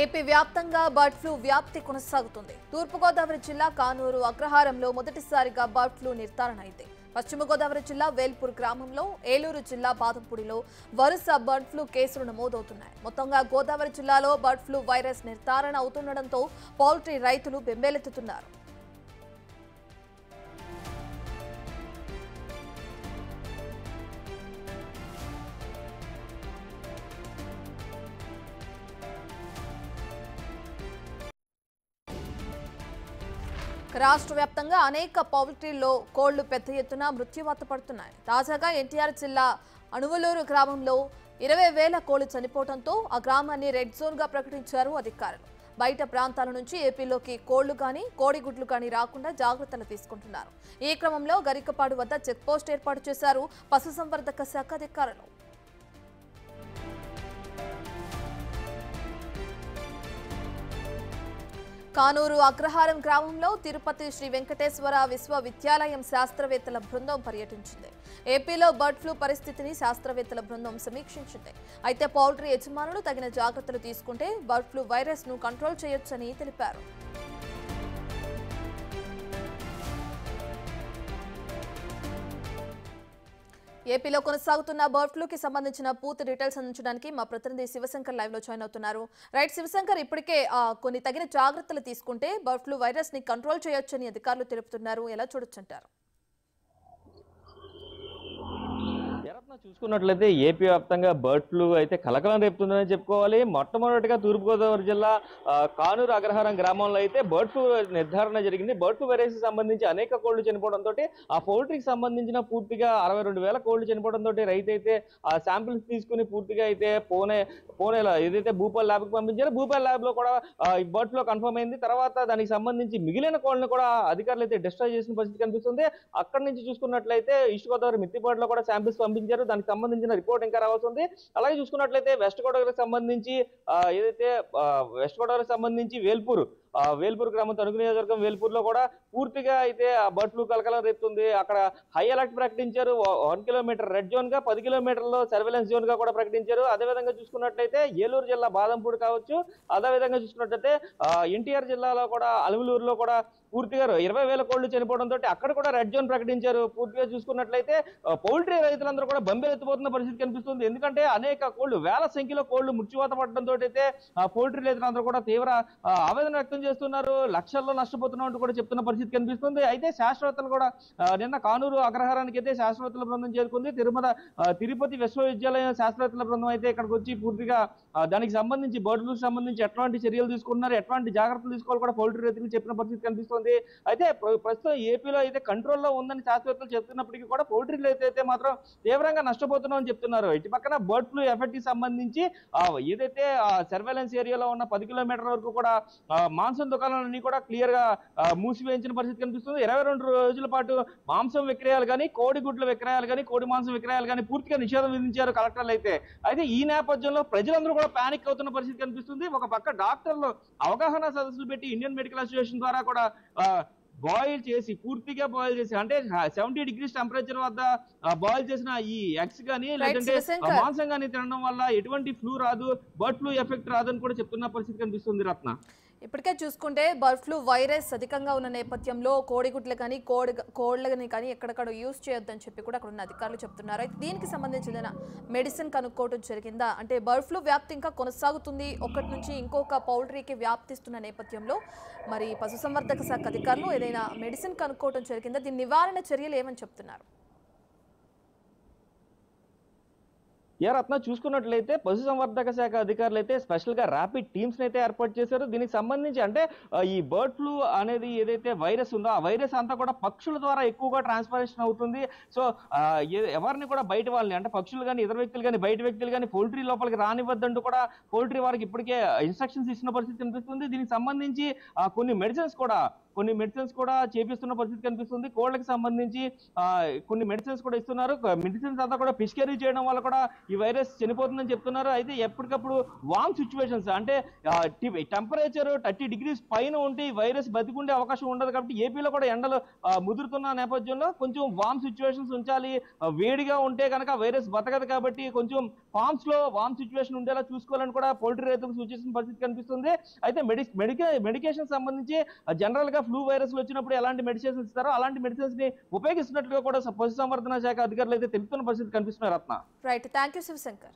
AP వ్యాప్తంగా bird flu వ్యాప్తి కొనసాగుతుంది. తూర్పుగోదావరి జిల్లా కానూరు అగ్రహారంలో మొదటిసారిగా బర్డ్ ఫ్లూ నిర్ధారణ అయింది. పశ్చిమ గోదావరి జిల్లా వేల్పూర్ గ్రామంలో, ఏలూరు జిల్లా బాదంపూడిలో వరుస బర్డ్ ఫ్లూ కేసులు నమోదవుతున్నాయి. మొత్తంగా గోదావరి జిల్లాలో బర్డ్ ఫ్లూ వైరస్ నిర్ధారణ అవుతుండటంతో పౌల్ట్రీ రైతులు బెంబేలెత్తుతున్నారు. రాష్ట్ర వ్యాప్తంగా అనేక పౌల్ట్రీల్లో కోళ్లు పెద్ద ఎత్తున మృత్యువాత పడుతున్నాయి. తాజాగా ఎన్టీఆర్ జిల్లా అణువలూరు గ్రామంలో 20,000 కోళ్లు చనిపోవడంతో ఆ గ్రామాన్ని రెడ్ జోన్ గా ప్రకటించారు అధికారులు. బయట ప్రాంతాల నుంచి ఏపీలోకి కోళ్లు కానీ కోడిగుడ్లు కానీ రాకుండా జాగ్రత్తలు తీసుకుంటున్నారు. ఈ క్రమంలో గరికపాడు వద్ద చెక్పోస్ట్ ఏర్పాటు చేశారు పశుసంవర్ధక శాఖ అధికారులు. కానూరు అగ్రహారం గ్రామంలో తిరుపతి శ్రీ వెంకటేశ్వర విశ్వవిద్యాలయం శాస్త్రవేత్తల బృందం పర్యటించింది. ఏపీలో బర్డ్ ఫ్లూ పరిస్థితిని శాస్త్రవేత్తల బృందం సమీక్షించింది. అయితే పౌల్ట్రీ యజమానులు తగిన జాగ్రత్తలు తీసుకుంటే బర్డ్ ఫ్లూ వైరస్ ను కంట్రోల్ చేయొచ్చని తెలిపారు. ఏపీలో కొనసాగుతున్న బర్డ్ ఫ్లూకి సంబంధించిన పూర్తి డీటెయిల్స్ అందించడానికి మా ప్రతినిధి శివశంకర్ లైవ్ లో జాయిన్ అవుతున్నారు. రైట్ శివశంకర్, ఇప్పటికే కొన్ని తగిన జాగ్రత్తలు తీసుకుంటే బర్డ్ ఫ్లూ వైరస్ ని కంట్రోల్ చేయొచ్చని అధికారులు తెలుపుతున్నారు. ఎలా చూడొచ్చంటారు? చూసుకున్నట్లయితే ఏపీ వ్యాప్తంగా బర్డ్ ఫ్లూ అయితే కలకలం రేపుతుందని చెప్పుకోవాలి. మొట్టమొదటిగా తూర్పుగోదావరి జిల్లా కానూరు అగ్రహారం గ్రామంలో అయితే బర్డ్ ఫ్లూ నిర్ధారణ జరిగింది. బర్డ్ ఫ్లూ వైరస్ సంబంధించి అనేక కోళ్లు చనిపోవడంతో ఆ పౌల్ట్రీకి సంబంధించిన పూర్తిగా 62,000 కోళ్లు చనిపోవడంతో రైతు అయితే ఆ శాంపిల్స్ తీసుకుని పూర్తిగా అయితే పూణేలో ఏదైతే భూపాల్ ల్యాబ్కి పంపించారో భూపాల్ ల్యాబ్ లో కూడా ఈ బర్డ్ ఫ్లూ కన్ఫర్మ్ అయింది. తర్వాత దానికి సంబంధించి మిగిలిన కోళ్లను కూడా అధికారులు అయితే డిస్ట్రాయ్ చేసిన పరిస్థితి కనిపిస్తుంది. అక్కడి నుంచి చూసుకున్నట్లయితే ఈస్ట్ గోదావరి మిత్తిపాడులో కూడా శాంపిల్స్ పంపించారు. దానికి సంబంధించిన రిపోర్ట్ ఇంకా రావాల్సి ఉంది. అలాగే చూసుకున్నట్లయితే వెస్ట్ గోదావరికి సంబంధించి ఏదైతే వెస్ట్ గోదావరికి సంబంధించి వేల్పూర్ గ్రామం తణుకు నియోజకవర్గం వేల్పూర్లో కూడా పూర్తిగా అయితే బర్డ్ ఫ్లూ కలకలం రేపుతుంది. అక్కడ హై అలర్ట్ ప్రకటించారు. 1 కిలోమీటర్ రెడ్ జోన్ గా 10 కిలోమీటర్లో సర్వేలెన్స్ జోన్ గా కూడా ప్రకటించారు. అదేవిధంగా చూసుకున్నట్లయితే ఏలూరు జిల్లా బాదంపూడి కావచ్చు, అదేవిధంగా చూసుకున్నట్లయితే ఎన్టీఆర్ జిల్లాలో కూడా అలుగులూరులో కూడా పూర్తిగా 20,000 కోళ్లు చనిపోవడంతో అక్కడ కూడా రెడ్ జోన్ ప్రకటించారు. పూర్తిగా చూసుకున్నట్లయితే పౌల్ట్రీ రైతులందరూ కూడా బెంబేలెత్తిపోతున్న పరిస్థితి కనిపిస్తుంది. ఎందుకంటే అనేక కోళ్లు, వేల సంఖ్యలో కోళ్లు మృత్యువాత పడడంతో అయితే పౌల్ట్రీ రైతులందరూ కూడా తీవ్ర ఆవేదన వ్యక్తం చేస్తున్నారు. లక్షల్లో నష్టపోతున్నట్టు కూడా చెప్తున్న పరిస్థితి కనిపిస్తుంది. అయితే శాస్త్రవేత్తలు కూడా నిన్న కానూరు అగ్రహారానికి అయితే శాస్త్రవేత్తల బృందం చేరుకుంది. తిరుపతి విశ్వవిద్యాలయం శాస్త్రవేత్తల బృందం అయితే ఇక్కడికి వచ్చి పూర్తిగా దానికి సంబంధించి బర్డ్ ఫ్లూకి సంబంధించి ఎట్లాంటి చర్యలు తీసుకున్నారు, ఎట్లాంటి జాగ్రత్తలు తీసుకోవాలి కూడా పౌల్ట్రీ రైతులు చెప్పిన పరిస్థితి కనిపిస్తుంది. అయితే ప్రస్తుతం ఏపీలో అయితే కంట్రోల్లో ఉందని శాస్త్రవేత్తలు చెప్తున్నప్పటికీ కూడా పౌల్ట్రీ రైతులు అయితే మాత్రం తీవ్రంగా నష్టపోతున్నామని చెప్తున్నారు. ఇటు పక్కన బర్డ్ ఫ్లూ ఎఫెక్ట్ కి సంబంధించి ఏదైతే సర్వేలెన్స్ ఏరియాలో ఉన్న 10 కిలోమీటర్ల వరకు కూడా మాంసం దుకాణాలన్నీ కూడా క్లియర్ గా మూసివేయించిన పరిస్థితి కనిపిస్తుంది. 22 రోజుల పాటు మాంసం విక్రయాలు కానీ, కోడిగుడ్ల విక్రయాలు కానీ, కోడి మాంసం విక్రయాలు కానీ పూర్తిగా నిషేధం విధించారు కలెక్టర్లు అయితే ఈ నేపథ్యంలో ప్రజలందరూ కూడా పానిక్ అవుతున్న పరిస్థితి కనిపిస్తుంది. ఒక పక్క డాక్టర్లు అవగాహన సదస్సులు పెట్టి ఇండియన్ మెడికల్ అసోసియేషన్ ద్వారా కూడా పూర్తిగా బాయిల్ చేసి అంటే 70 డిగ్రీస్ టెంపరేచర్ వద్ద బాయిల్ చేసిన ఈ ఎగ్స్ కానీ లేదంటే మాంసం కానీ తినడం వల్ల ఎటువంటి ఫ్లూ రాదు, బర్డ్ ఫ్లూ ఎఫెక్ట్ రాదని కూడా చెప్తున్న పరిస్థితి కనిపిస్తుంది. రత్న, ఇప్పటికే చూసుకుంటే బర్డ్ ఫ్లూ వైరస్ అధికంగా ఉన్న నేపథ్యంలో కోడిగుడ్లు కానీ కోళ్ళని కానీ ఎక్కడెక్కడ యూజ్ చేయొద్దని చెప్పి కూడా అక్కడ ఉన్న అధికారులు చెప్తున్నారు. అయితే దీనికి సంబంధించిన మెడిసిన్ కనుక్కోవడం జరిగిందా? అంటే బర్డ్ ఫ్లూ వ్యాప్తి ఇంకా కొనసాగుతుంది, ఒకటి నుంచి ఇంకొక పౌల్ట్రీకి వ్యాప్తిస్తున్న నేపథ్యంలో మరి పశుసంవర్ధక శాఖ అధికారులు ఏదైనా మెడిసిన్ కనుక్కోవడం జరిగిందా? దీని నివారణ చర్యలు ఏమని చెప్తున్నారు? రత్న, చూసుకున్నట్లయితే పశుసంవర్ధక శాఖ అధికారులు అయితే స్పెషల్ గా ర్యాపిడ్ టీమ్స్ అయితే ఏర్పాటు చేశారు. దీనికి సంబంధించి అంటే ఈ బర్డ్ ఫ్లూ అనేది ఏదైతే వైరస్ ఉందో ఆ వైరస్ అంతా కూడా పక్షుల ద్వారా ఎక్కువగా ట్రాన్స్ఫరేషన్ అవుతుంది. సో ఎవరిని కూడా బయట వాళ్ళని అంటే పక్షులు కానీ, ఇతర వ్యక్తులు కానీ, బయట వ్యక్తులు కానీ పౌల్ట్రీ లోపలికి రానివ్వద్దంటూ కూడా పౌల్ట్రీ వారికి ఇప్పటికే ఇన్స్ట్రక్షన్స్ ఇచ్చిన పరిస్థితి కనిపిస్తుంది. దీనికి సంబంధించి కొన్ని మెడిసిన్స్ కూడా కొన్ని మెడిసిన్స్ కూడా చేపిస్తున్న పరిస్థితి కనిపిస్తుంది. కోళ్ళకి సంబంధించి కొన్ని మెడిసిన్స్ కూడా ఇస్తున్నారు. మెడిసిన్స్ అంతా కూడా పిచికారీ చేయడం వల్ల కూడా ఈ వైరస్ చనిపోతుందని చెప్తున్నారు. అయితే ఎప్పటికప్పుడు వామ్ సిచ్యువేషన్స్ అంటే టెంపరేచర్ 30 degrees పైన ఉంటే ఈ వైరస్ బతికుండే అవకాశం ఉండదు. కాబట్టి ఏపీలో కూడా ఎండలు ముదురుతున్న నేపథ్యంలో కొంచెం వామ్ సిచ్యువేషన్స్ ఉంచాలి. వేడిగా ఉంటే కనుక వైరస్ బతకదు. కాబట్టి కొంచెం ఫార్మ్స్ లో వామ్ సిచ్యువేషన్ ఉండేలా చూసుకోవాలని కూడా పౌల్ట్రీ రైతులకు సూచించిన పరిస్థితి కనిపిస్తుంది. అయితే మెడికేషన్ సంబంధించి జనరల్ గా ఫ్లూ వైరస్లు వచ్చినప్పుడు ఎలాంటి మెడిసిన్స్ ఇస్తారో అలాంటి మెడిసిన్స్ ని ఉపయోగిస్తున్నట్లుగా కూడా పశుసంవర్ధన శాఖ అధికారులు అయితే తెలుపుతున్న పరిస్థితి కనిపిస్తున్నారు. రత్న రైట్, థ్యాంక్ యూ శివశంకర్.